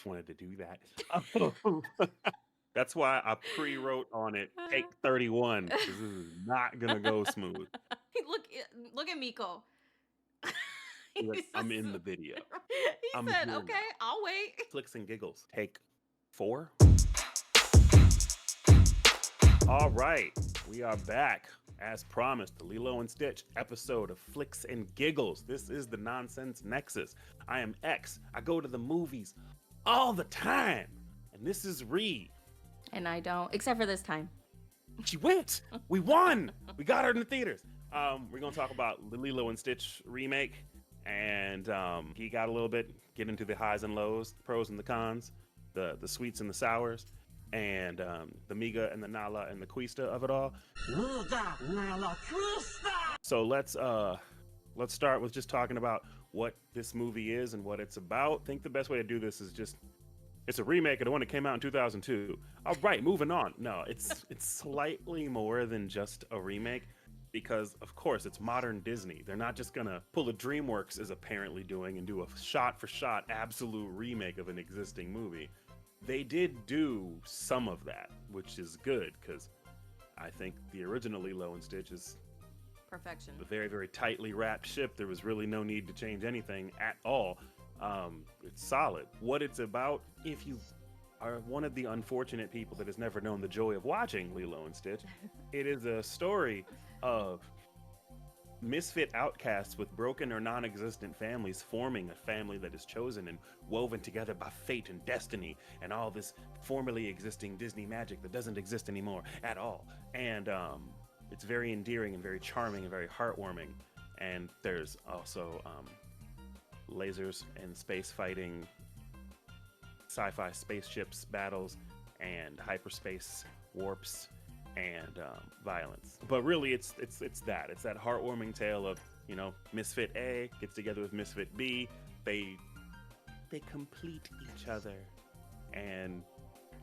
just wanted to do that. That's why I pre-wrote on it, take 31, because this is not gonna go smooth. Look at Miko. He's like, He's I'm just in the video. he I'm said, here "Okay, now. I'll wait." Flicks and giggles. Take 4. All right, we are back. As promised, the Lilo and Stitch episode of Flicks and Giggles. This is the Nonsense Nexus. I am X. I go to the movies all the time. And this is Ree. And I don't, except for this time. She went. We won. We got her in the theaters. We're gonna talk about the Lilo and Stitch remake, and he got a little bit get into the highs and lows, the pros and the cons, the sweets and the sours, and the Miga and the Nala and the Quista of it all. So let's start with just talking about what this movie is and what it's about. I think the best way to do this is just it's a remake of the one that came out in 2002. All right, moving on. No, it's slightly more than just a remake because of course it's modern Disney. They're not just gonna pull a DreamWorks is apparently doing and do a shot for shot absolute remake of an existing movie. They did do some of that, which is good because I think the original Lilo and Stitch is Perfection. a very, very tightly wrapped ship. There was really no need to change anything at all. It's solid. What it's about, if you are one of the unfortunate people that has never known the joy of watching Lilo and Stitch, it is a story of misfit outcasts with broken or non-existent families forming a family that is chosen and woven together by fate and destiny and all this formerly existing Disney magic that doesn't exist anymore at all. And it's very endearing and very charming and very heartwarming. And there's also lasers and space fighting, sci-fi spaceships battles, and hyperspace warps and violence. But really, it's that heartwarming tale of Misfit A gets together with Misfit B. They complete each other and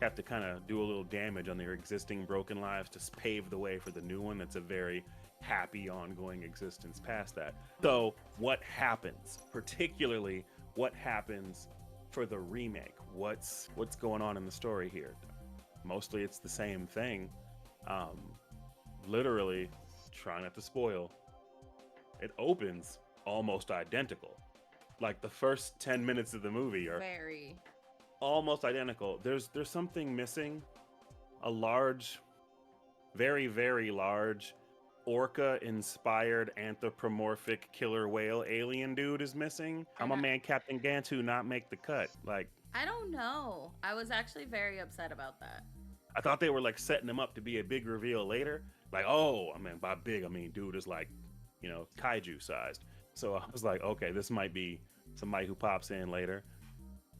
have to kind of do a little damage on their existing broken lives to pave the way for the new one that's a very happy ongoing existence past that. So what happens, particularly what happens for the remake? What's going on in the story here? Mostly it's the same thing. um Literally, trying not to spoil, it opens almost identical. Like the first 10 minutes of the movie are Very. almost identical. There's something missing. A large, very, very large orca inspired anthropomorphic killer whale alien dude is missing. How And my man Captain Gantu not make the cut? Like, I don't know. I was actually very upset about that. I thought they were like setting him up to be a big reveal later. Like, oh, I mean, by big, I mean dude is like, kaiju sized. So I was like, okay, this might be somebody who pops in later.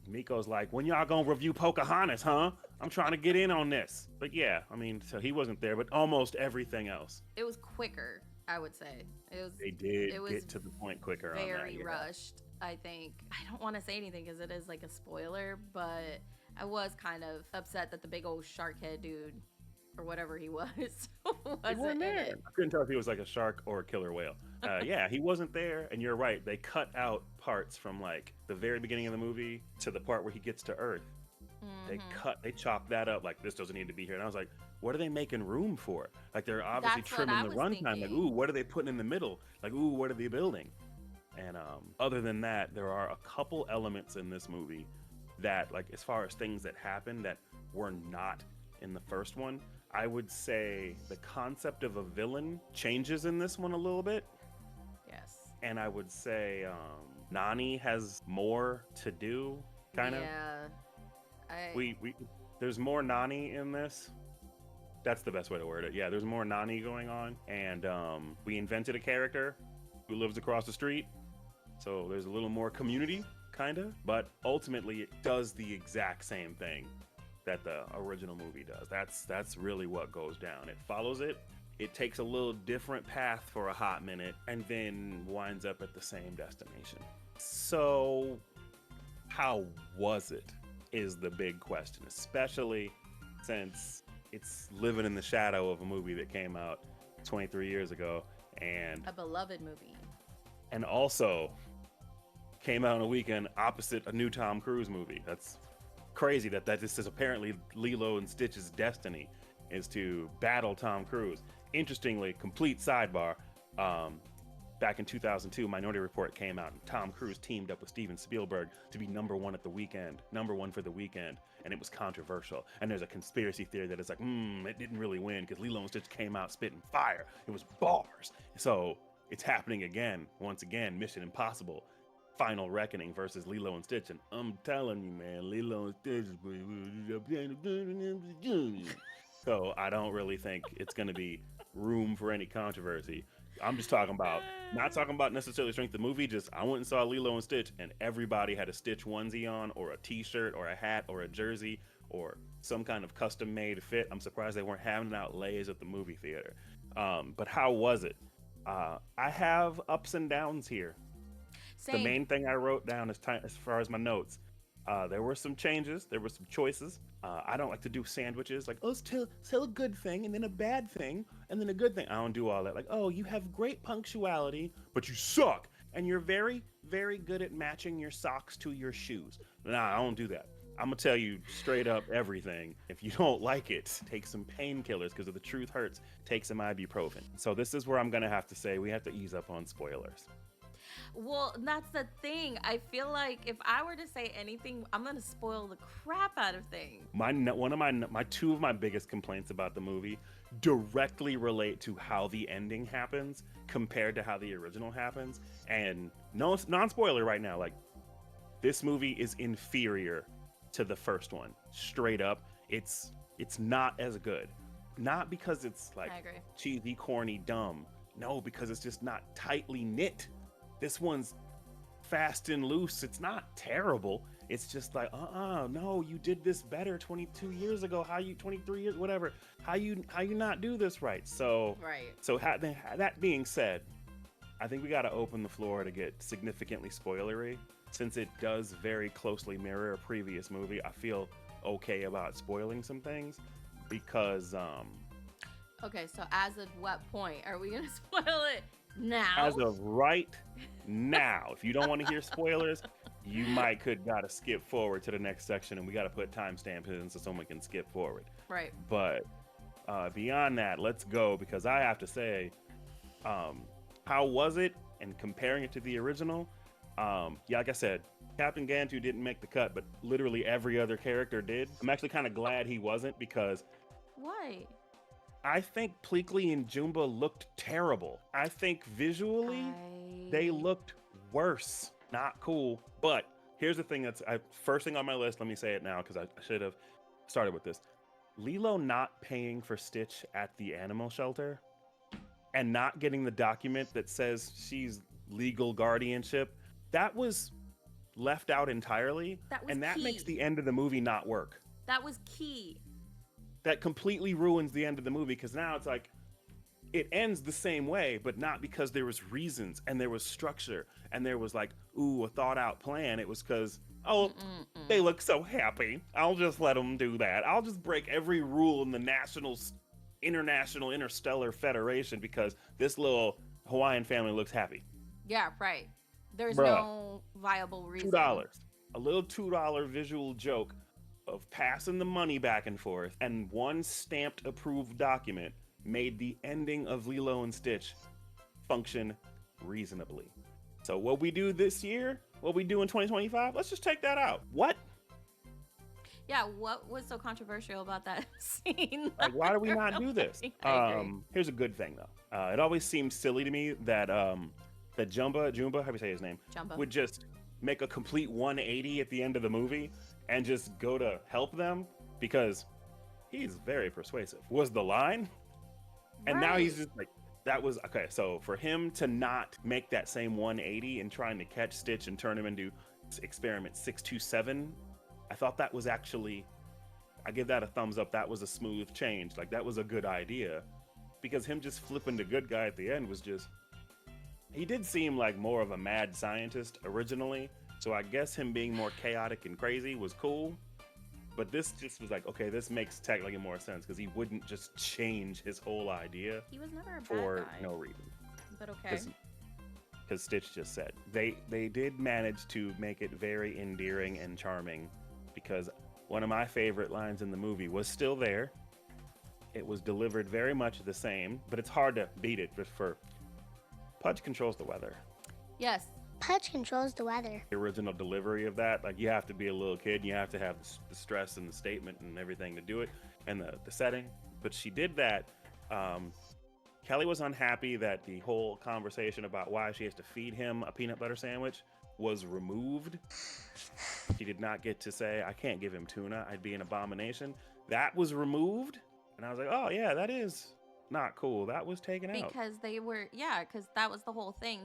Miko's like, when y'all gonna review Pocahontas, huh? I'm trying to get in on this. But yeah, I mean, so he wasn't there, but almost everything else. It was quicker, I would say. They It did was get to the point quicker on that, very yeah. rushed, I think. I don't want to say anything because it is like a spoiler, but I was kind of upset that the big old shark head dude or whatever he was He wasn't wasn't in there. it. I couldn't tell if he was like a shark or a killer whale. Yeah, he wasn't there, and you're right. They cut out parts from like the very beginning of the movie to the part where he gets to Earth. They chopped that up. Like, this doesn't need to be here. And I was like, what are they making room for? Like, they're obviously That's what trimming I the was runtime. Like, thinking. ooh, what are they putting in the middle? Like, ooh, what are they building? And other than that, there are a couple elements in this movie that, like, as far as things that happen that were not in the first one, I would say the concept of a villain changes in this one a little bit. Yes. And I would say Nani has more to do, kind of. Yeah. I We there's more Nani in this. That's the best way to word it. Yeah, there's more Nani going on, and we invented a character who lives across the street, so there's a little more community, kind of. But ultimately, it does the exact same thing that the original movie does. That's really what goes down. It follows it. It takes a little different path for a hot minute, and then winds up at the same destination. So, how was it? Is the big question, especially since it's living in the shadow of a movie that came out 23 years ago and a beloved movie. also came out on a weekend opposite a new Tom Cruise movie. That's crazy that this is apparently Lilo and Stitch's destiny is to battle Tom Cruise. Interestingly, complete sidebar. Back in 2002, Minority Report came out, and Tom Cruise teamed up with Steven Spielberg to be #1 at the weekend, #1 for the weekend, and it was controversial. And there's a conspiracy theory that it's like, it didn't really win because Lilo and Stitch came out spitting fire. It was bars. So it's happening again, once again, Mission Impossible, Final Reckoning versus Lilo and Stitch. And I'm telling you, man, Lilo and Stitch. So I don't really think it's going to be room for any controversy. I'm just talking about, not talking about necessarily strength of the movie, just I went and saw Lilo and Stitch and everybody had a Stitch onesie on or a t-shirt or a hat or a jersey or some kind of custom made fit. I'm surprised they weren't handing out lays at the movie theater. But how was it? I have ups and downs here. Same. The main thing I wrote down as far as my notes, there were some changes, there were some choices. I don't like to do sandwiches like, oh, tell a good thing and then a bad thing and then a good thing. I don't do all that. Like, oh, you have great punctuality, but you suck. And you're very, very good at matching your socks to your shoes. Nah, I don't do that. I'm going to tell you straight up everything. If you don't like it, take some painkillers because if the truth hurts, take some ibuprofen. So this is where I'm going to have to say we have to ease up on spoilers. Well, that's the thing. I feel like if I were to say anything, I'm gonna spoil the crap out of things. Two of my biggest complaints about the movie directly relate to how the ending happens compared to how the original happens. And no non-spoiler right now, like this movie is inferior to the first one. Straight up, it's not as good. Not because it's like cheesy, corny, dumb. No, because it's just not tightly knit. This one's fast and loose. It's not terrible. It's just like, no, you did this better 22 years ago. 23 years, whatever. How you not do this right? So, right. So that being said, I think we got to open the floor to get significantly spoilery. Since it does very closely mirror a previous movie, I feel okay about spoiling some things because, Okay, so as of what point are we gonna spoil it? Now? As of right now, if you don't want to hear spoilers, you gotta skip forward to the next section, and we gotta put timestamps in so someone can skip forward. Right. But beyond that, let's go because I have to say, how was it? And comparing it to the original, like I said, Captain Gantu didn't make the cut, but literally every other character did. I'm actually kind of glad he wasn't because. Why? I think Pleakley and Jumba looked terrible. I think visually they looked worse. Not cool. But here's the thing first thing on my list, let me say it now because I should have started with this. Lilo not paying for Stitch at the animal shelter and not getting the document that says she's legal guardianship, that was left out entirely. That makes the end of the movie not work. That was key. That completely ruins the end of the movie because now it's like it ends the same way, but not because there was reasons and there was structure and there was like, a thought out plan. It was because, they look so happy. I'll just let them do that. I'll just break every rule in the International Interstellar Federation because this little Hawaiian family looks happy. Yeah, right. There's no viable reason. $2. A little $2 visual joke of passing the money back and forth, and one stamped approved document made the ending of Lilo and Stitch function reasonably. So what we do this year, what we do in 2025, let's just take that out. What? Yeah, what was so controversial about that scene? Like, why do we not do this? Here's a good thing though. It always seemed silly to me that Jumba, how do you say his name? Jumba. Would just make a complete 180 at the end of the movie and just go to help them because he's very persuasive, was the line. And now he's just like, that was, okay, so for him to not make that same 180 and trying to catch Stitch and turn him into experiment 627, I thought that was actually, I give that a thumbs up. That was a smooth change. Like, that was a good idea because him just flipping the good guy at the end was just, he did seem like more of a mad scientist originally. So I guess him being more chaotic and crazy was cool, but this just was like, okay, this makes technically more sense because he wouldn't just change his whole idea. He was never a bad for guy. no reason. But okay. Because Stitch just said they did manage to make it very endearing and charming because one of my favorite lines in the movie was still there. It was delivered very much the same, but it's hard to beat it just for Pudge controls the weather. Yes. Pudge controls the weather. The original delivery of that, like, you have to be a little kid and you have to have the stress and the statement and everything to do it, and the setting. But she did that. Kelly was unhappy that the whole conversation about why she has to feed him a peanut butter sandwich was removed. She did not get to say, I can't give him tuna, I'd be an abomination. That was removed. And I was like, oh yeah, that is not cool. That was taken out. Because because that was the whole thing.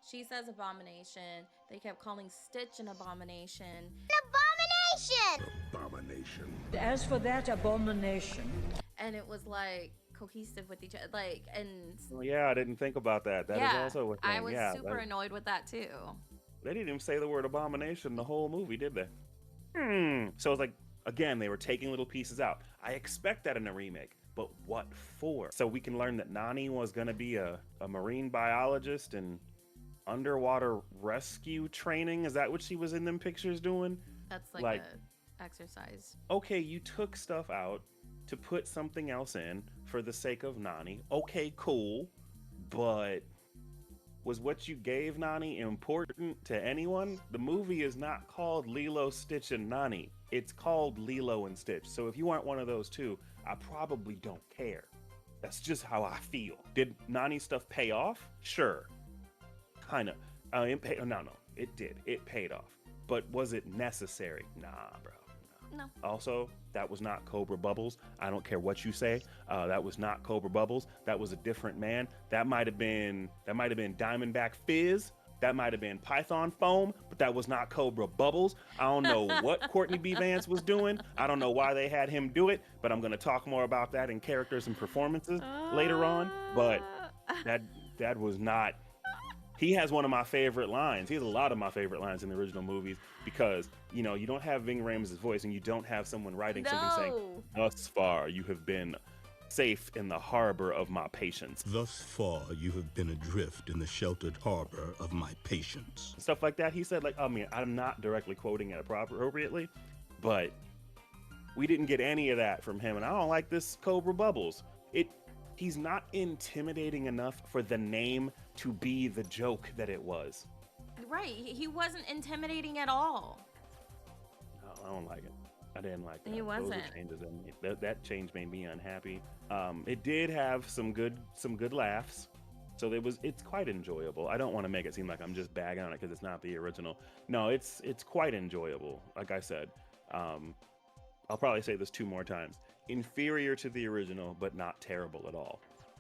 She says abomination. They kept calling Stitch an abomination. Abomination! As for that abomination. And it was like cohesive with each other. Like, and Well, yeah, I didn't think about that. That is also a thing. I was yeah, super annoyed with that too. They didn't even say the word abomination the whole movie, did they? So it's like, again, they were taking little pieces out. I expect that in a remake, but what for? So we can learn that Nani was going to be a marine biologist and underwater rescue training. Is that what she was in them pictures doing? That's like a exercise. Okay, you took stuff out to put something else in for the sake of Nani. Okay, cool. But was what you gave Nani important to anyone? The movie is not called Lilo, Stitch, and Nani. It's called Lilo and Stitch. So if you aren't one of those two, I probably don't care. That's just how I feel. Did Nani stuff pay off? Sure. Kind of. No, it did. It paid off. But was it necessary? Nah, bro. No. Also, that was not Cobra Bubbles. I don't care what you say. That was not Cobra Bubbles. That was a different man. That might have been Diamondback Fizz. That might have been Python Foam, but that was not Cobra Bubbles. I don't know what Courtney B. Vance was doing. I don't know why they had him do it, but I'm going to talk more about that in characters and performances later on. But that was not. He has one of my favorite lines. He has a lot of my favorite lines in the original movies because, you don't have Ving Rhames' voice and you don't have someone writing something saying, thus far you have been safe in the harbor of my patience. Thus far you have been adrift in the sheltered harbor of my patience. Stuff like that. He said, like, I mean, I'm not directly quoting it appropriately, but we didn't get any of that from him. And I don't like this Cobra Bubbles. He's not intimidating enough for the name to be the joke that it was. Right. He wasn't intimidating at all. No, I don't like it. I didn't like that. He wasn't. Those are changes in me. That change made me unhappy. It did have some good laughs. So it's quite enjoyable. I don't want to make it seem like I'm just bagging on it because it's not the original. No, it's quite enjoyable. Like I said, I'll probably say this 2 more times. Inferior to the original, but not terrible at all.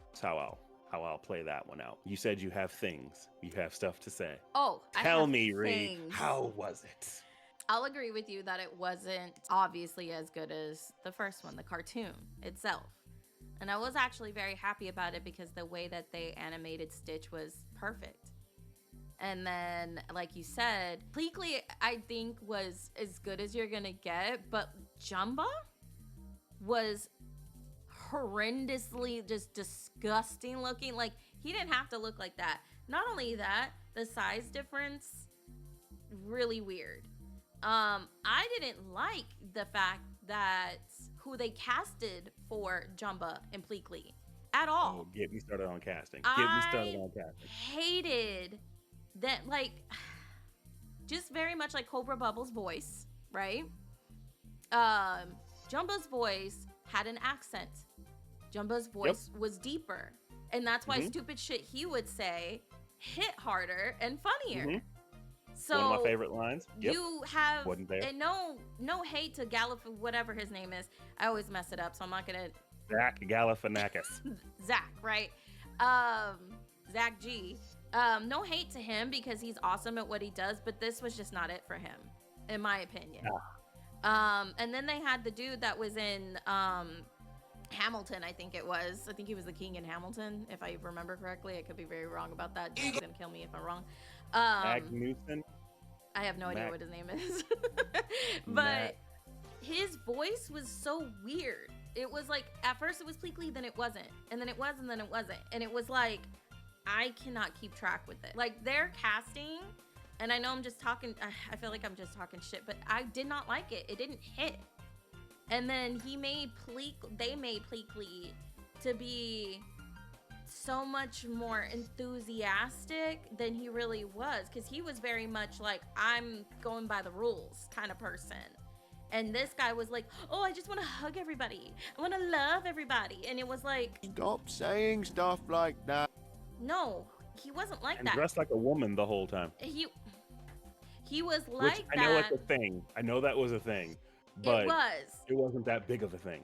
That's how I'll play that one out. You said you have things. You have stuff to say. Oh, tell me, Ree, how was it? I'll agree with you that it wasn't obviously as good as the first one, the cartoon itself. And I was actually very happy about it because the way that they animated Stitch was perfect. And then, like you said, Pleakley, I think, was as good as you're gonna get, but Jumba was horrendously just disgusting looking. Like, he didn't have to look like that. Not only that, the size difference, really weird. I didn't like the fact that who they casted for Jumba and Pleakley at all. Oh, get me started on casting. Hated that, like, just very much like Cobra Bubbles' voice, right? Jumba's voice had an accent. Jumba's voice was deeper. And that's why stupid shit he would say hit harder and funnier. So one of my favorite lines. You have, wasn't there. And no hate to whatever his name is. I always mess it up, so I'm not gonna. Zach Galifianakis. Zach, right? Zach G. No hate to him because he's awesome at what he does, but this was just not it for him, in my opinion. And then they had the dude that was in Hamilton, I think it was. I think he was the king in Hamilton, if I remember correctly. I could be very wrong about that. He's gonna kill me if I'm wrong. Magnuson. I have no idea what his name is. But his voice was so weird. It was like, at first it was Pleakley, then it wasn't. And then it was, and then it wasn't. And it was like, I cannot keep track with it. Like, their casting And I know I'm just talking, I feel like I'm just talking shit, but I did not like it. It didn't hit. And then they made Pleakley to be so much more enthusiastic than he really was, because he was very much like, I'm going by the rules kind of person. And this guy was like, oh, I just want to hug everybody. I want to love everybody. And it was like, Stop saying stuff like that. no, he wasn't like And that. dressed like a woman the whole time. He was Which like I know that. it's a thing. I know that was a thing. But It was. it wasn't that big of a thing.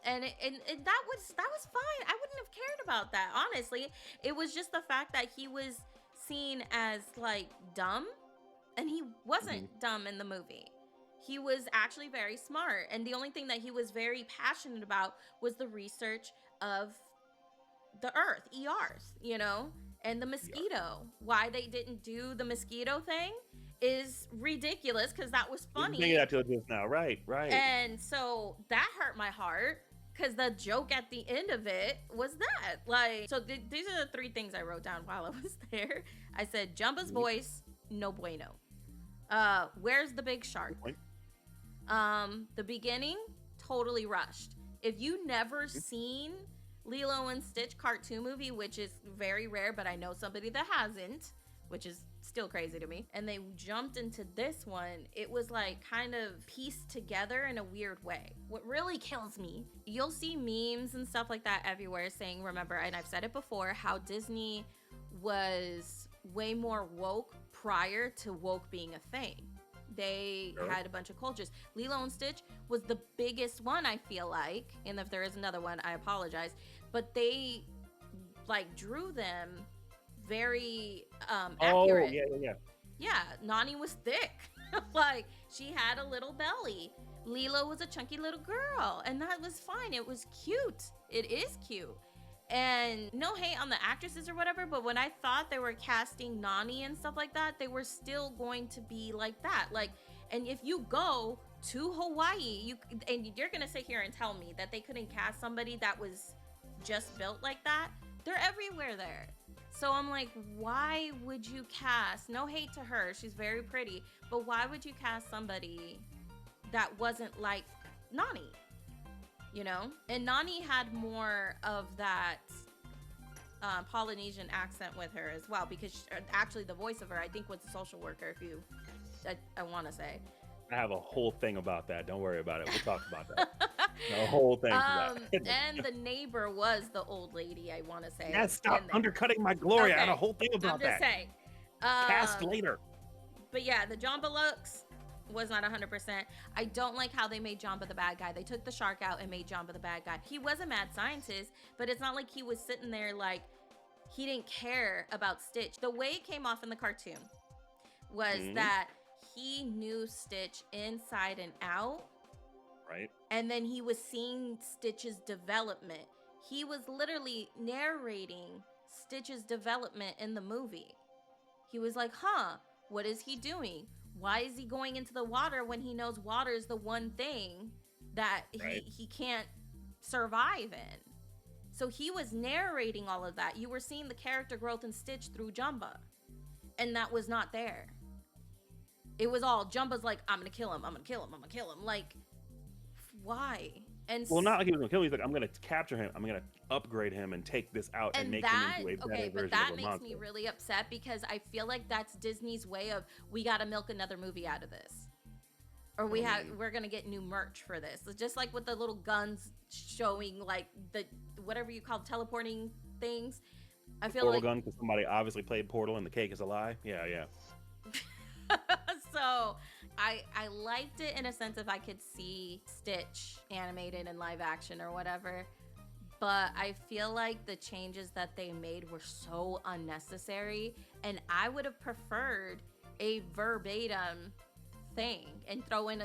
And that was fine. I wouldn't have cared about that, honestly. It was just the fact that he was seen as like dumb, and he wasn't dumb in the movie. He was actually very smart, and the only thing that he was very passionate about was the research of the Earth, ERs, you know, and the mosquito. Why they didn't do the mosquito thing is ridiculous, because that was funny. Thinking that till just now, right? And so that hurt my heart, because the joke at the end of it was that, like, so these are the three things I wrote down while I was there. I said, Jumba's voice, no bueno. Where's the big shark? The beginning, totally rushed. If you never seen Lilo and Stitch cartoon movie, which is very rare, but I know somebody that hasn't, which is still crazy to me, and they jumped into this one, it was like kind of pieced together in a weird way. What really kills me, you'll see memes and stuff like that everywhere saying, remember, and I've said it before, how Disney was way more woke prior to woke being a thing. They had a bunch of cultures. Lilo and Stitch was the biggest one, I feel like, and if there is another one, I apologize, but they like drew them very accurate. Yeah, Nani was thick. Like, she had a little belly. Lilo was a chunky little girl, and that was fine. It was cute. It is cute. And no hate on the actresses or whatever, but when I thought they were casting Nani and stuff like that, they were still going to be like that. Like, and if you go to Hawaii, you're gonna sit here and tell me that they couldn't cast somebody that was just built like that? They're everywhere there. So I'm like, why would you cast, no hate to her, she's very pretty, but why would you cast somebody that wasn't like Nani? You know? And Nani had more of that Polynesian accent with her as well, because actually the voice of her, I think, was a social worker, I want to say. I have a whole thing about that. Don't worry about it. We'll talk about that. A whole thing about it. And the neighbor was the old lady, I want to say. Yeah, stop undercutting my glory. Okay. I had a whole thing about that. I'm just saying. Cast later. But yeah, the Jamba looks was not 100%. I don't like how they made Jamba the bad guy. They took the shark out and made Jamba the bad guy. He was a mad scientist, but it's not like he was sitting there like he didn't care about Stitch. The way it came off in the cartoon was that he knew Stitch inside and out. Right. And then he was seeing Stitch's development. He was literally narrating Stitch's development in the movie. He was like, what is he doing? Why is he going into the water when he knows water is the one thing that he can't survive in? So he was narrating all of that. You were seeing the character growth in Stitch through Jumba. And that was not there. It was all Jumba's like, I'm gonna kill him, I'm gonna kill him, I'm gonna kill him. Like, why? And well, not like he was gonna kill him. He's like, I'm gonna capture him. I'm gonna upgrade him and take this out and make him into a better version but of that a makes monster. me really upset, because I feel like that's Disney's way of, we gotta milk another movie out of this, or we're gonna get new merch for this. It's just like with the little guns showing, like the whatever you call teleporting things. I feel Portal like gun, because somebody obviously played Portal and the cake is a lie. Yeah. So I liked it in a sense if I could see Stitch animated in live action or whatever, but I feel like the changes that they made were so unnecessary, and I would have preferred a verbatim thing and throw in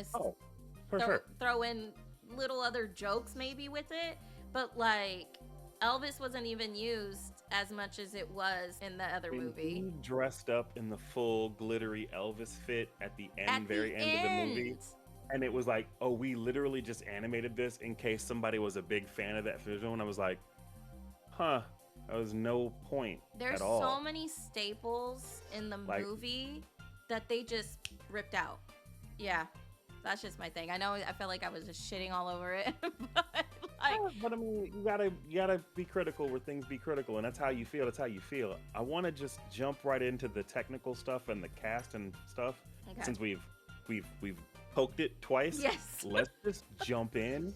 throw in little other jokes maybe with it, but like Elvis wasn't even used as much as it was in the other movie. He dressed up in the full glittery Elvis fit at the end, very end of the movie. And it was like, oh, we literally just animated this in case somebody was a big fan of that visual. And I was like, that was no point There's at all. so many staples in the movie that they just ripped out. Yeah, that's just my thing. I know I felt like I was just shitting all over it, but But I mean, you gotta be critical where things be critical, and that's how you feel. That's how you feel. I want to just jump right into the technical stuff and the cast and stuff. Okay. Since we've poked it twice. Yes. Let's just jump in.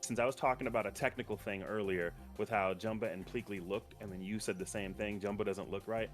Since I was talking about a technical thing earlier with how Jumba and Pleakley looked, and then you said the same thing. Jumba doesn't look right.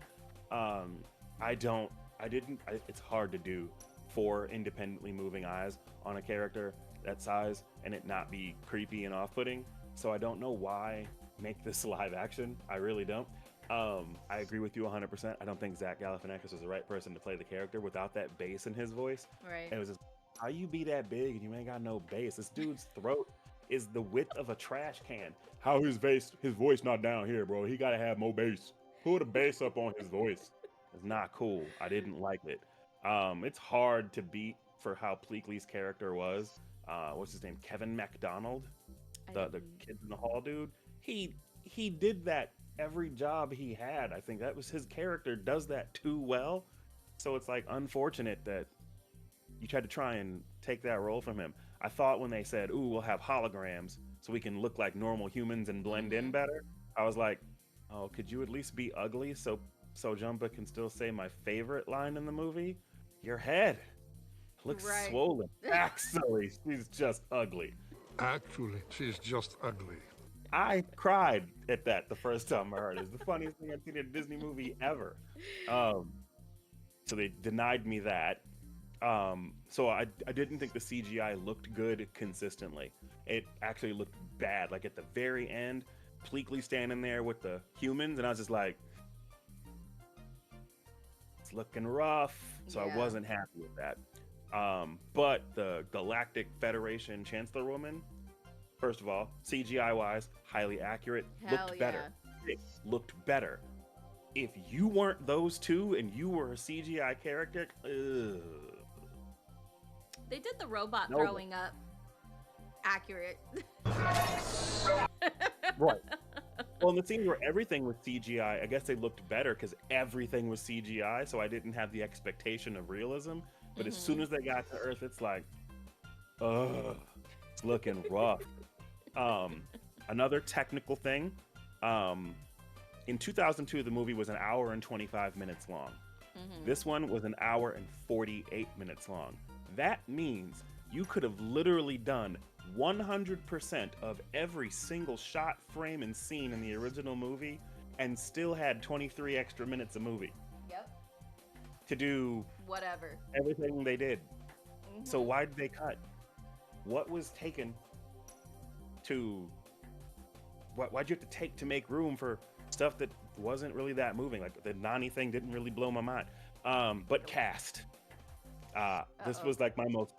It's hard to do 4 independently moving eyes on a character that size and it not be creepy and off-putting. So I don't know why make this live action. I really don't. I agree with you 100%. I don't think Zach Galifianakis is the right person to play the character without that bass in his voice. Right. And it was just, how you be that big and you ain't got no bass? This dude's throat is the width of a trash can. How his voice not down here, bro? He gotta have more bass. Put a bass up on his voice. It's not cool. I didn't like it. It's hard to beat for how Pleakley's character was. What's his name? Kevin MacDonald, the Kids in the Hall dude. He did that every job he had. I think that was his character. Does that too well. So it's like unfortunate that you tried to try and take that role from him. I thought when they said, "Ooh, we'll have holograms so we can look like normal humans and blend in better," I was like, "Oh, could you at least be ugly so Jumba can still say my favorite line in the movie? Your head looks swollen. Actually, she's just ugly." Actually, she's just ugly. I cried at that the first time I heard it. It's the funniest thing I've seen in a Disney movie ever. So they denied me that. So I didn't think the CGI looked good consistently. It actually looked bad. Like at the very end, Pleakley standing there with the humans, and I was just like, it's looking rough. So I wasn't happy with that. But the Galactic Federation Chancellorwoman, first of all, CGI wise, highly accurate, looked better. It looked better. If you weren't those two and you were a CGI character, They did the robot throwing up accurate. Right. Well, in the scene where everything was CGI, I guess they looked better because everything was CGI, so I didn't have the expectation of realism. But as soon as they got to Earth, it's like, ugh, it's looking rough. Another technical thing, in 2002, the movie was 1 hour and 25 minutes long. This one was 1 hour and 48 minutes long. That means you could have literally done 100% of every single shot, frame, and scene in the original movie and still had 23 extra minutes of movie. Yep. To do whatever. Everything they did. So why did they cut? What was taken to... Why'd you have to take to make room for stuff that wasn't really that moving? Like the Nani thing didn't really blow my mind. But cast. This was like my most...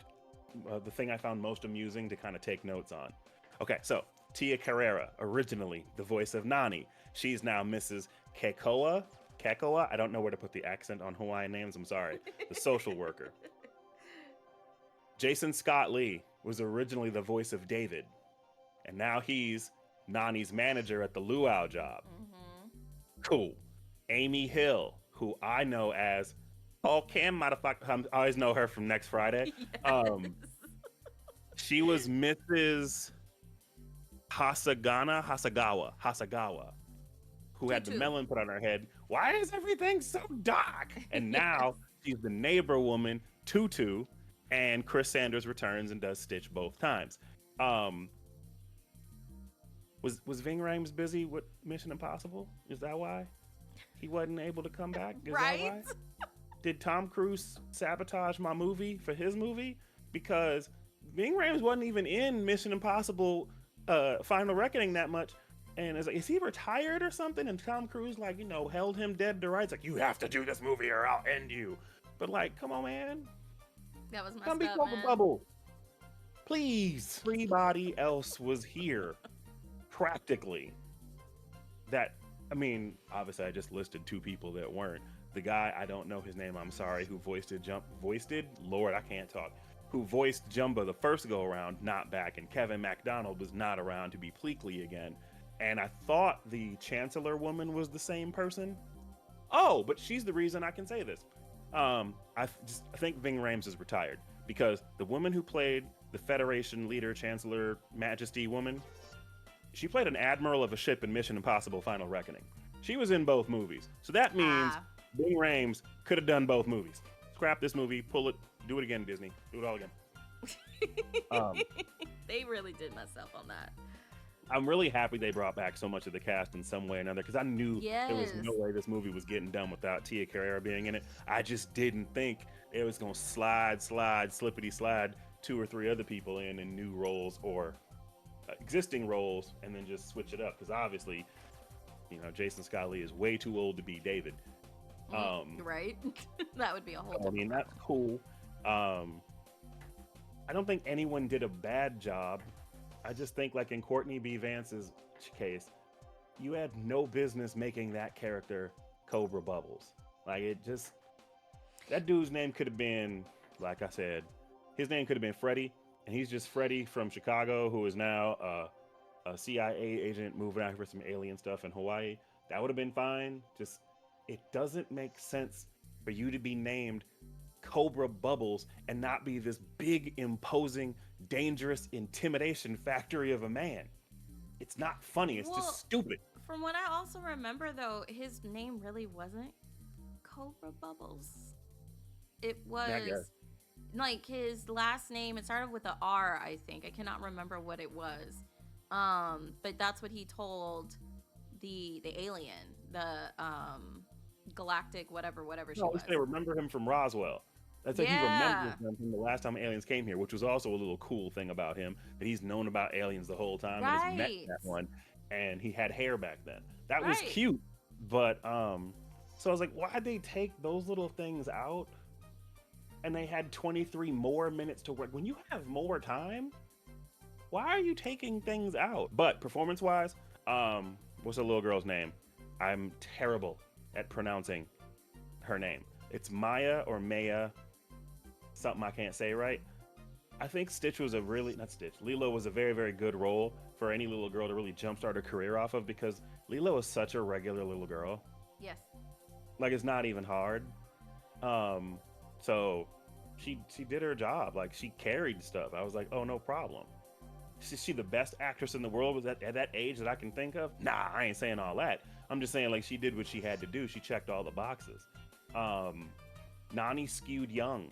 the thing I found most amusing to kind of take notes on. Okay, so Tia Carrera, originally the voice of Nani. She's now Mrs. Kekoa. I don't know where to put the accent on Hawaiian names. I'm sorry. The social worker. Jason Scott Lee was originally the voice of David. And now he's Nani's manager at the luau job. Cool. Amy Hill, who I know as Cam motherfucker. I always know her from Next Friday. Yes. She was Mrs. Hasagawa, who had the melon put on her head. Why is everything so dark? And now she's the neighbor woman, Tutu, and Chris Sanders returns and does Stitch both times. Was Ving Rhames busy with Mission Impossible? Is that why he wasn't able to come back? Is right? that why? Did Tom Cruise sabotage my movie for his movie? Because Ving Rhames wasn't even in Mission Impossible Final Reckoning that much. And it's like, is he retired or something? And Tom Cruise, like, held him dead to rights. Like, you have to do this movie or I'll end you. But like, come on, man. That was messed Come be up, Bubble man. Bubble. Please. Everybody else was here. Practically. Obviously I just listed 2 people that weren't. The guy, I don't know his name, I'm sorry, who voiced Lord, I can't talk. Who voiced Jumba the first go around, not back, and Kevin MacDonald was not around to be Pleakley again. And I thought the Chancellor woman was the same person. Oh, but she's the reason I can say this. I think Ving Rhames is retired because the woman who played the Federation leader, Chancellor, Majesty woman, she played an admiral of a ship in Mission Impossible: Final Reckoning. She was in both movies, so that means Ah. Ving Rhames could have done both movies. Scrap this movie, pull it, do it again, Disney, do it all again. Um, They really did mess up on that. I'm really happy they brought back so much of the cast in some way or another because I knew there was no Yes. way this movie was getting done without Tia Carrere being in it. I just didn't think it was going to slippity slide 2 or 3 other people in new roles or existing roles and then just switch it up because obviously, Jason Scott Lee is way too old to be David. Right? That would be a whole I mean, different that's cool. I don't think anyone did a bad job. I just think, like in Courtney B. Vance's case, you had no business making that character Cobra Bubbles. Like, that dude's name could have been, like I said, his name could have been Freddy, and he's just Freddy from Chicago, who is now a CIA agent moving out here for some alien stuff in Hawaii. That would have been fine. Just, it doesn't make sense for you to be named Cobra Bubbles and not be this big, imposing, dangerous intimidation factory of a man. It's not funny. It's Well, just stupid. From what I also remember, though, his name really wasn't Cobra Bubbles. It I guess. was like his last name. It started with a R, I think. I cannot remember what it was. But that's what he told the alien, the galactic whatever she No, was. they remember him from Roswell. That's like he Yeah. remembers them from the last time aliens came here, which was also a little cool thing about him that he's known about aliens the whole time and has met Right. that one, and he had hair back then. That was Right. cute, but so I was like, why'd they take those little things out? And they had 23 more minutes to work. When you have more time, why are you taking things out? But performance-wise, what's the little girl's name? I'm terrible at pronouncing her name. It's Maya or Maya, something I can't say right. I think Lilo was a very, very good role for any little girl to really jumpstart her career off of because Lilo is such a regular little girl. Yes. Like, it's not even hard. So she did her job. Like, she carried stuff. I was like, oh, no problem. Is she the best actress in the world was at that age that I can think of? Nah, I ain't saying all that. I'm just saying, like, she did what she had to do. She checked all the boxes. Nani skewed young.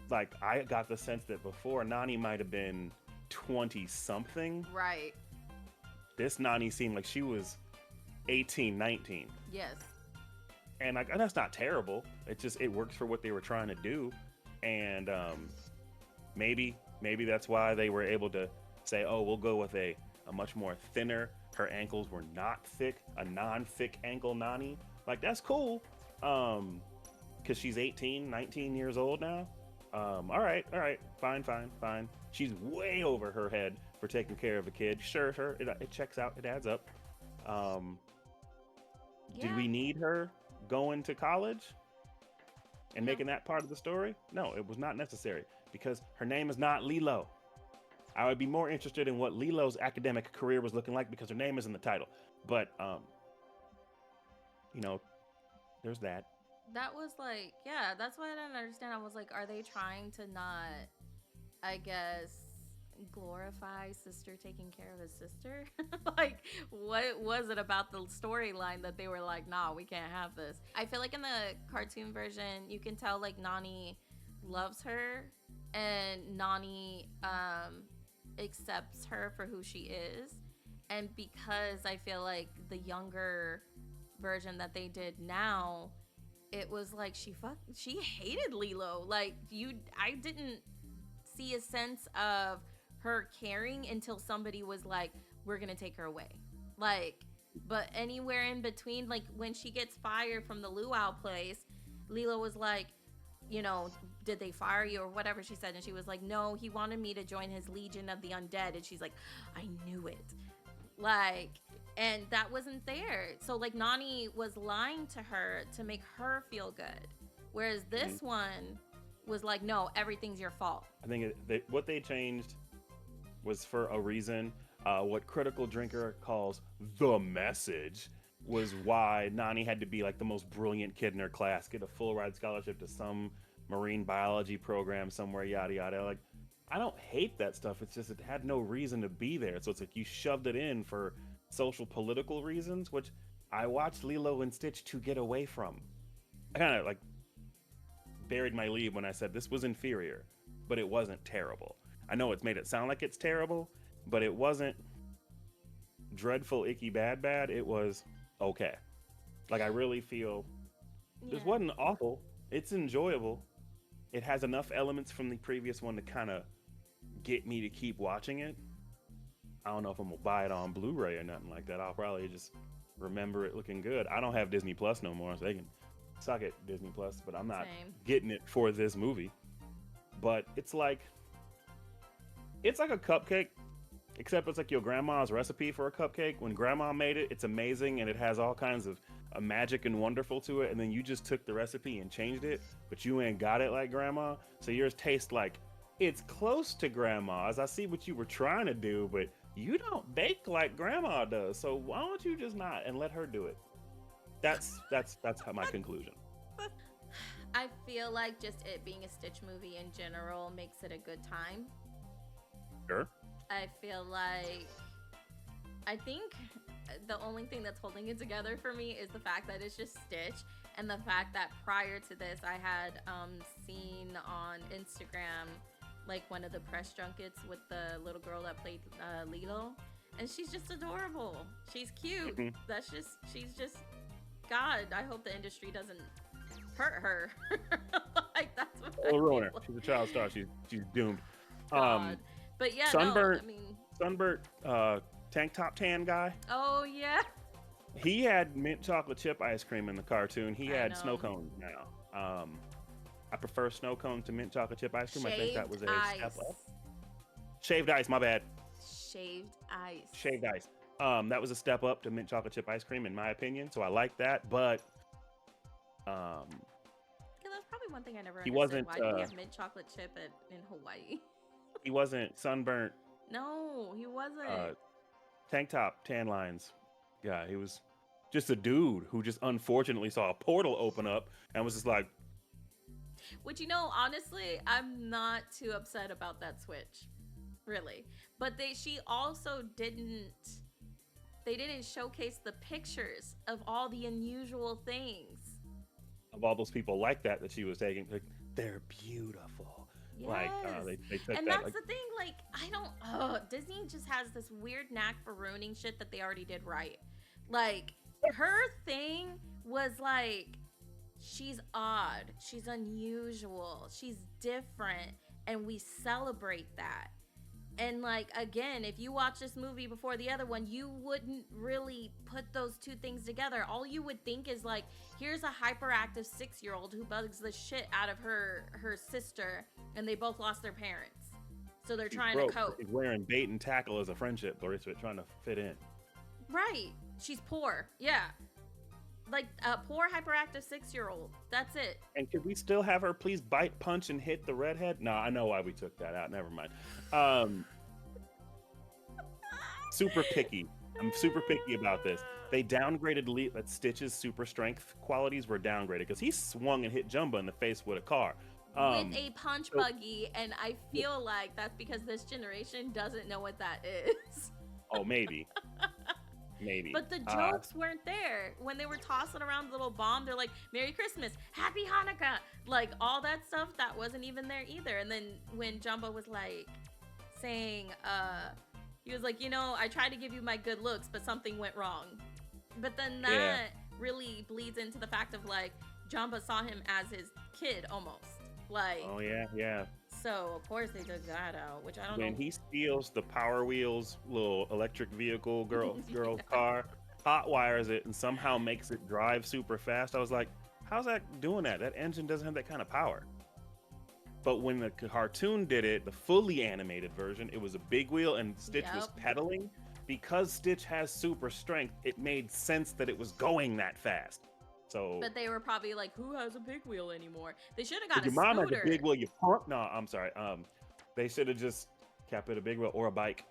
Like, I got the sense that before Nani might have been 20 something. Right. This Nani seemed like she was 18, 19. Yes. And like, and that's not terrible. It works for what they were trying to do. And maybe that's why they were able to say, oh, we'll go with a much more thinner. Her ankles were not thick, a non-thick ankle Nani. Like, that's cool. Because she's 18, 19 years old now. All right, fine. She's way over her head for taking care of a kid. Sure, it checks out, it adds up. Did we need her going to college and No. making that part of the story? No, it was not necessary because her name is not Lilo. I would be more interested in what Lilo's academic career was looking like because her name is in the title. But, there's that. That was like, yeah, that's why I didn't understand. I was like, are they trying to not, I guess, glorify sister taking care of his sister? Like, what was it about the storyline that they were like, nah, we can't have this? I feel like in the cartoon version, you can tell like Nani loves her and Nani accepts her for who she is. And because I feel like the younger version that they did now, it was like she hated Lilo. Like, I didn't see a sense of her caring until somebody was like, we're gonna take her away. Like, but anywhere in between, like when she gets fired from the luau place, Lilo was like, did they fire you or whatever she said, and she was like, no, he wanted me to join his Legion of the Undead. And she's like, I knew it. Like, and that wasn't there. So like Nani was lying to her to make her feel good, whereas this one was like, no, everything's your fault. I think what they changed was for a reason. What Critical Drinker calls the message was why Nani had to be like the most brilliant kid in her class, get a full ride scholarship to some marine biology program somewhere, yada yada. Like, I don't hate that stuff. It's just it had no reason to be there. So it's like you shoved it in for social political reasons, which I watched Lilo and Stitch to get away from. I kind of like buried my lead when I said this was inferior, but it wasn't terrible. I know it's made it sound like it's terrible, but it wasn't dreadful, icky, bad. It was okay. Like, I really feel this wasn't awful. It's enjoyable. It has enough elements from the previous one to kind of get me to keep watching it. I don't know if I'm gonna buy it on Blu-ray or nothing like that. I'll probably just remember it looking good. I don't have Disney Plus no more, so they can suck it, Disney Plus, but I'm not getting it for this movie. But it's like a cupcake, except it's like your grandma's recipe for a cupcake. When grandma made it, it's amazing and it has all kinds of magic and wonderful to it, and then you just took the recipe and changed it, but you ain't got it like grandma, so yours tastes like it's close to grandma's. I see what you were trying to do, but you don't bake like grandma does, so why don't you just not and let her do it? That's how my conclusion. I feel like just it being a Stitch movie in general makes it a good time. Sure. I feel like, I think the only thing that's holding it together for me is the fact that it's just Stitch, and the fact that prior to this I had seen on Instagram like one of the press junkets with the little girl that played Lilo, and she's just adorable. She's cute. Mm-hmm. She's just God. I hope the industry doesn't hurt her. Like, that's what It'll ruin her. She's a child star. She's doomed. God. But yeah, sunburnt, no, I mean, sunburnt tank top tan guy. Oh yeah. He had mint chocolate chip ice cream in the cartoon. He had snow cones now. I prefer snow cone to mint chocolate chip ice cream. I think that was a step up. Shaved ice, my bad. Shaved ice. Shaved ice. That was a step up to mint chocolate chip ice cream in my opinion. So I like that, but yeah, that's probably one thing I never he understood. wasn't. Why do we have mint chocolate chip in Hawaii? He wasn't sunburnt. No, he wasn't. Tank top, tan lines. Yeah, he was just a dude who just unfortunately saw a portal open up and was just like. Which, you know, honestly, I'm not too upset about that switch, really. But she also didn't showcase the pictures of all the unusual things. Of all those people like that she was taking, like, they're beautiful. Yes. Like they took and that, that's like, the thing, Disney just has this weird knack for ruining shit that they already did right. Like, her thing was like, she's odd, she's unusual, she's different, and we celebrate that. And like, again, if you watch this movie before the other one, you wouldn't really put those two things together. All you would think is like, here's a hyperactive 6-year-old who bugs the shit out of her sister, and they both lost their parents, so they're trying to cope. She's wearing bait and tackle as a friendship bracelet, trying to fit in. Right. She's poor. Yeah. Like a poor hyperactive 6-year-old. That's it. And could we still have her please bite, punch, and hit the redhead? No, I know why we took that out. Never mind. Super picky. I'm super picky about this. They downgraded Stitch's super strength qualities were downgraded because he swung and hit Jumba in the face with a car. With a punch buggy, and I feel like that's because this generation doesn't know what that is. Oh, maybe. Maybe. But the jokes weren't there. When they were tossing around the little bomb, they're like, Merry Christmas, Happy Hanukkah. Like, all that stuff, that wasn't even there either. And then when Jumbo was like saying, he was like, you know, I tried to give you my good looks, but something went wrong. But then that really bleeds into the fact of like, Jumbo saw him as his kid almost. Like, oh yeah. So of course they took that out, which I don't know. When he steals the Power Wheels little electric vehicle girl's car, hot wires it, and somehow makes it drive super fast, I was like, how's that doing that? That engine doesn't have that kind of power. But when the cartoon did it, the fully animated version, it was a big wheel and Stitch was pedaling. Because Stitch has super strength, it made sense that it was going that fast. So, but they were probably like, who has a big wheel anymore? They should have got your a mom scooter. has a big wheel, you punk. No, I'm sorry. They should have just kept it a big wheel or a bike.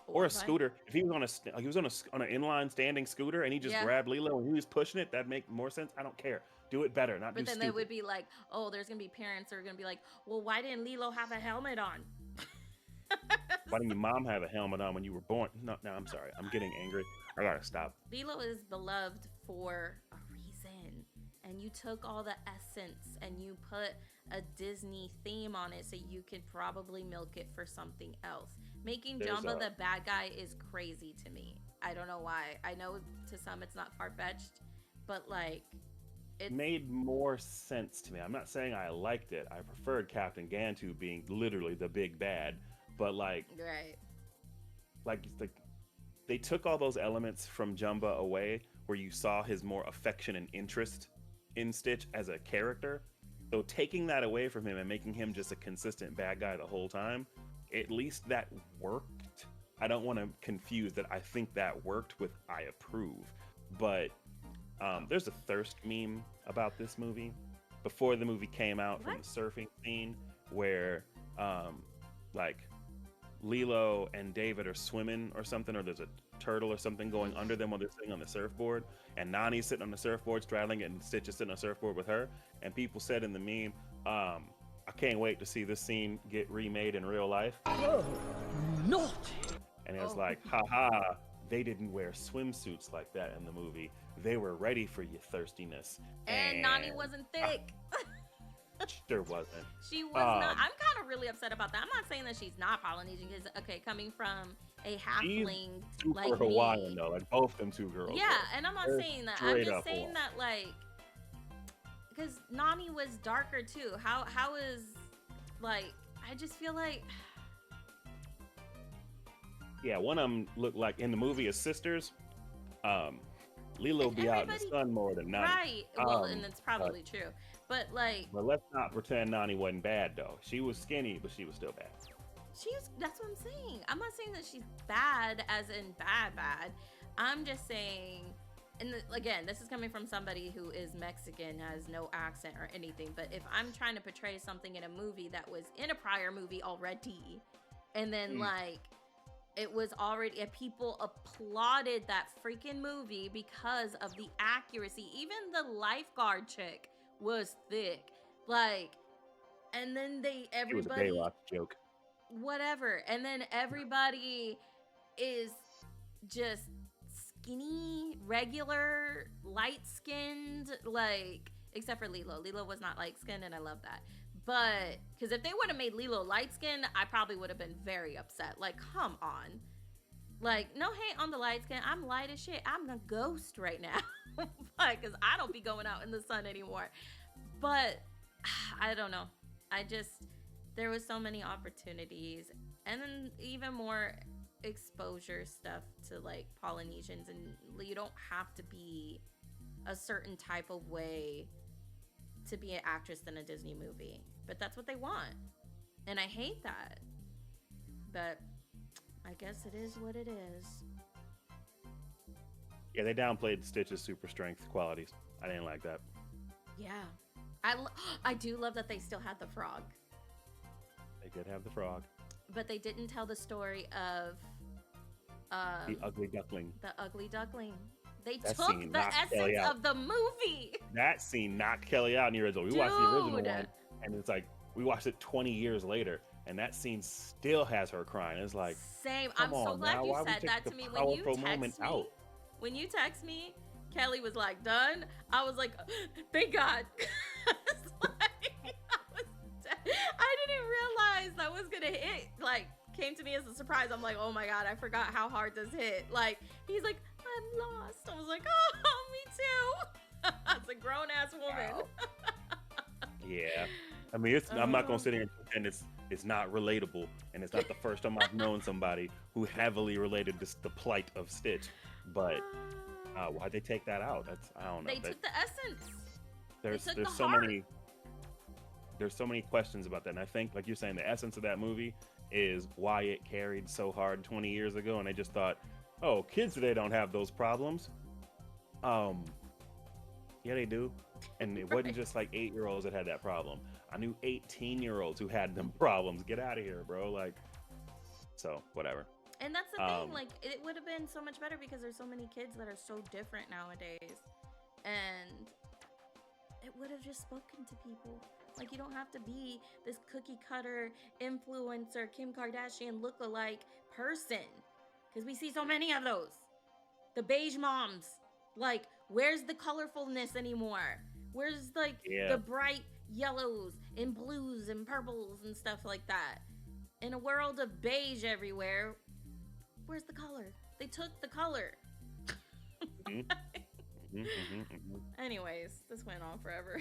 Or a Bike. scooter. If he was on he was on an inline standing scooter and he just Yeah. grabbed Lilo and he was pushing it, that'd make more sense. I don't care. Do it better, not But do then they stupid. would be like, oh, there's gonna be parents that are gonna be like, well, why didn't Lilo have a helmet on? Why didn't your mom have a helmet on when you were born? No, I'm sorry. I'm getting angry. I gotta stop. Lilo is beloved for a reason. And you took all the essence and you put a Disney theme on it so you could probably milk it for something else. Making There's Jumbo a- the bad guy is crazy to me. I don't know why. I know to some it's not far-fetched, but like It it's made more sense to me. I'm not saying I liked it. I preferred Captain Gantu being literally the big bad, but like right. they took all those elements from Jumba away, where you saw his more affection and interest in Stitch as a character. So taking that away from him and making him just a consistent bad guy the whole time, at least that worked. I don't want to confuse that. I think that worked with I approve, but there's a thirst meme about this movie before the movie came out from What? the surfing scene where like Lilo and David are swimming or something, or there's a turtle or something going under them while they're sitting on the surfboard, and Nani's sitting on the surfboard straddling it, and Stitch is sitting on the surfboard with her. And people said in the meme, I can't wait to see this scene get remade in real life. Oh, naughty. And it was Oh. like, haha, they didn't wear swimsuits like that in the movie. They were ready for your thirstiness. And Nani wasn't thick. There wasn't. She was not. Um, I'm kind of really upset about that. I'm not saying that she's not Polynesian because, okay, coming from a halfling Super like Hawaiian me. though, like both them two girls. Yeah, were. and I'm not They're saying that. I'm straight just up saying Hawaiian. that, like, because Nani was darker too. How is, like, I just feel like, Yeah, one of them looked like in the movie as sisters. Lilo And be out in the everybody- sun more than Nani. right? Well, Um, and it's probably true, but like, But let's not pretend Nani wasn't bad though. She was skinny, but she was still bad. that's what I'm saying. I'm not saying that she's bad as in bad. I'm just saying, and again, this is coming from somebody who is Mexican, has no accent or anything, but if I'm trying to portray something in a movie that was in a prior movie already, and then like it was already, and people applauded that freaking movie because of the accuracy. Even the lifeguard chick was thick, like, and then It was a everybody Baywatch joke. whatever, and then everybody is just skinny, regular, light-skinned, like, except for Lilo. Lilo was not light-skinned, and I love that. But because if they would have made Lilo light-skinned, I probably would have been very upset. Like, come on. Like, no hate on the light skin. I'm light as shit. I'm a ghost right now. Because I don't be going out in the sun anymore. But I don't know. There was so many opportunities. And then even more exposure stuff to, like, Polynesians. And you don't have to be a certain type of way to be an actress in a Disney movie. But that's what they want. And I hate that. But I guess it is what it is. Yeah, they downplayed Stitch's super strength qualities. I didn't like that. Yeah. I do love that they still had the frog. They did have the frog, But they didn't tell the story of the ugly duckling. the ugly duckling. They That took scene the knocked Kelly essence out. of the movie. That scene knocked Kelly out in the original. We watched the original Dude. one, and it's like we watched it 20 years later, and that scene still has her crying. It's like, Same. come I'm so on glad now, you why we said take that the to me when you powerful moment text me. out? When you text me, Kelly was like, done. I was like, thank God. It's like, I didn't realize that was gonna hit. Like, came to me as a surprise. I'm like, oh my God, I forgot how hard this hit. Like, he's like, I'm lost. I was like, oh, me too. As a grown ass woman. Wow. Yeah, I mean, I'm not gonna sit here and pretend it's not relatable, and it's not the first time I've known somebody who heavily related to the plight of Stitch. But why'd they take that out? I don't know. They took the essence. There's took the so heart. many questions about that, and I think, like you're saying, the essence of that movie is why it carried so hard 20 years ago, and they just thought, oh, kids today don't have those problems. Yeah, they do. And it wasn't just like 8-year-olds that had that problem. I knew 18-year-olds who had them problems. Get out of here, bro. Like, so whatever. And that's the Um, thing, like, it would have been so much better because there's so many kids that are so different nowadays. And it would have just spoken to people. Like, you don't have to be this cookie cutter influencer, Kim Kardashian look-alike person. Because we see so many of those. The beige moms. Like, where's the colorfulness anymore? Where's, like, yeah, the bright yellows and blues and purples and stuff like that? In a world of beige everywhere, where's the color? They took the color. mhm, mhm, mhm, mhm. Anyways, this went on forever.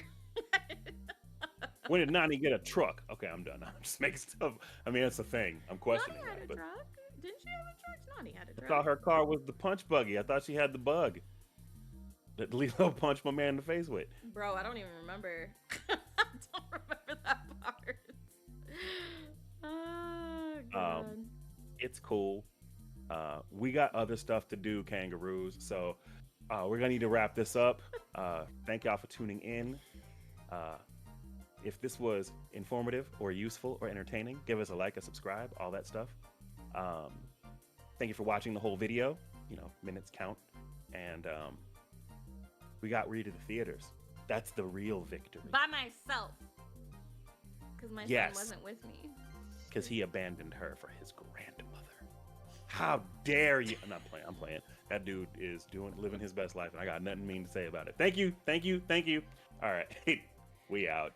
When did Nani get a truck? Okay, I'm done. I'm just making stuff. I mean, that's the thing. I'm questioning Nani had that, a but truck. Didn't she have a truck? Nani had a I truck. thought her car was the punch buggy. I thought she had the bug that Lilo punched my man in the face with. Bro, I don't even remember. I don't remember that part. Oh, God. It's cool. We got other stuff to do, kangaroos. So we're gonna need to wrap this up. Thank y'all for tuning in. If this was informative or useful or entertaining, give us a like, a subscribe, all that stuff. Thank you for watching the whole video. You know, minutes count. And we got Read to the theaters. That's the real victory. By myself. Because my Yes. son wasn't with me. Because he abandoned her for his grandmother. How dare you? I'm not playing. I'm playing. That dude is living his best life, and I got nothing mean to say about it. Thank you. Thank you. Thank you. All right. We out.